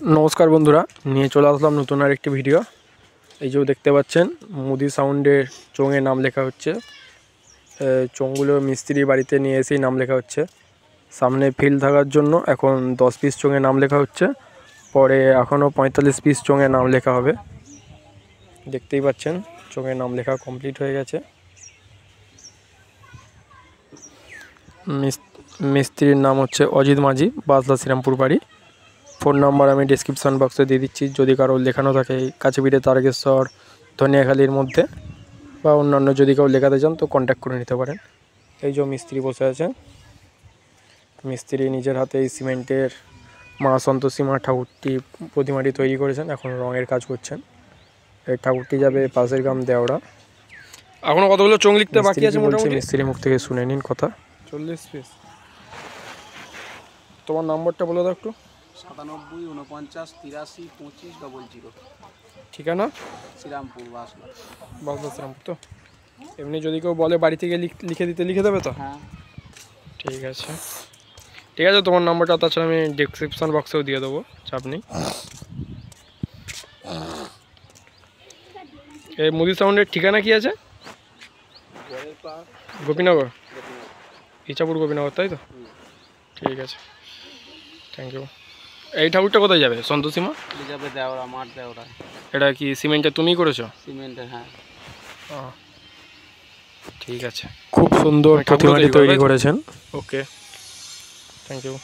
নমস্কার বন্ধুরা, নিয়ে চলে আসলাম নতুন আরেকটি ভিডিও। এই যে দেখতে পাচ্ছেন মুদি সাউন্ডের চোঙে নাম লেখা হচ্ছে। চোঙগুলো মিস্ত্রি বাড়িতে নিয়ে এসেই নাম লেখা হচ্ছে। সামনে ফিল থাকার জন্য এখন 10 পিস চোঙে নাম লেখা হচ্ছে, পরে এখনও 45 পিস চোঙে নাম লেখা হবে। দেখতেই পাচ্ছেন চোঙে নাম লেখা কমপ্লিট হয়ে গেছে। মিস্ত্রির নাম হচ্ছে অজিত মাঝি, বাজলা শ্রীরামপুর বাড়ি। ফোন নাম্বার আমি ডিসক্রিপশান বক্সে দিয়ে দিচ্ছি, যদি কারো লেখানো থাকে কাছেপিঠে তারকেশ্বর ধনিয়াখালীর মধ্যে, বা অন্যান্য যদি কেউ লেখাতে চান তো কন্ট্যাক্ট করে নিতে পারেন। এই যে মিস্ত্রি বসে আছে, মিস্ত্রি নিজের হাতে এই সিমেন্টের মা সন্তোষী মা ঠাকুরটি প্রতিমাটি তৈরি করেছেন, এখন রঙের কাজ করছেন। এই ঠাকুরটি যাবে পাশের গ্রাম দেওড়া। এখনও কতগুলো চোঙ লিখতে বাকি আছে মোটামুটি, মিস্ত্রির মুখ থেকে শুনে নিন কথা। 40 পিস। তোমার নাম্বারটা বলে দাও একটু। 97 49 83 25 00। ঠিকানা শ্রীরামপুর বাসলা। বাসলা শ্রীরামপুর। তো এমনি যদি কেউ বলে বাড়ি থেকে লিখে দিতে লিখে দেবে তো? হ্যাঁ ঠিক আছে, ঠিক আছে। তোমার নাম্বারটা তাছাড়া আমি ডিসক্রিপশান বক্সেও দিয়ে দেবো, চাপ নেই। এই মুদি সাউন্ডের ঠিকানা কি আছে? গোপীনগর, ইচাপুর গোপীনগর, তাই তো? ঠিক আছে, থ্যাংক ইউ। এই ঠাকুরটা কোথায় যাবে? সন্তোষীমা যাবে দেওড়া, মাঠ দেওড়া। এটা কি সিমেন্টটা তুমিই করেছো? সিমেন্টের, হ্যাঁ। ঠিক আছে, খুব সুন্দর প্রতিমাটি তৈরি করেছেন। ওকে, থ্যাংক ইউ।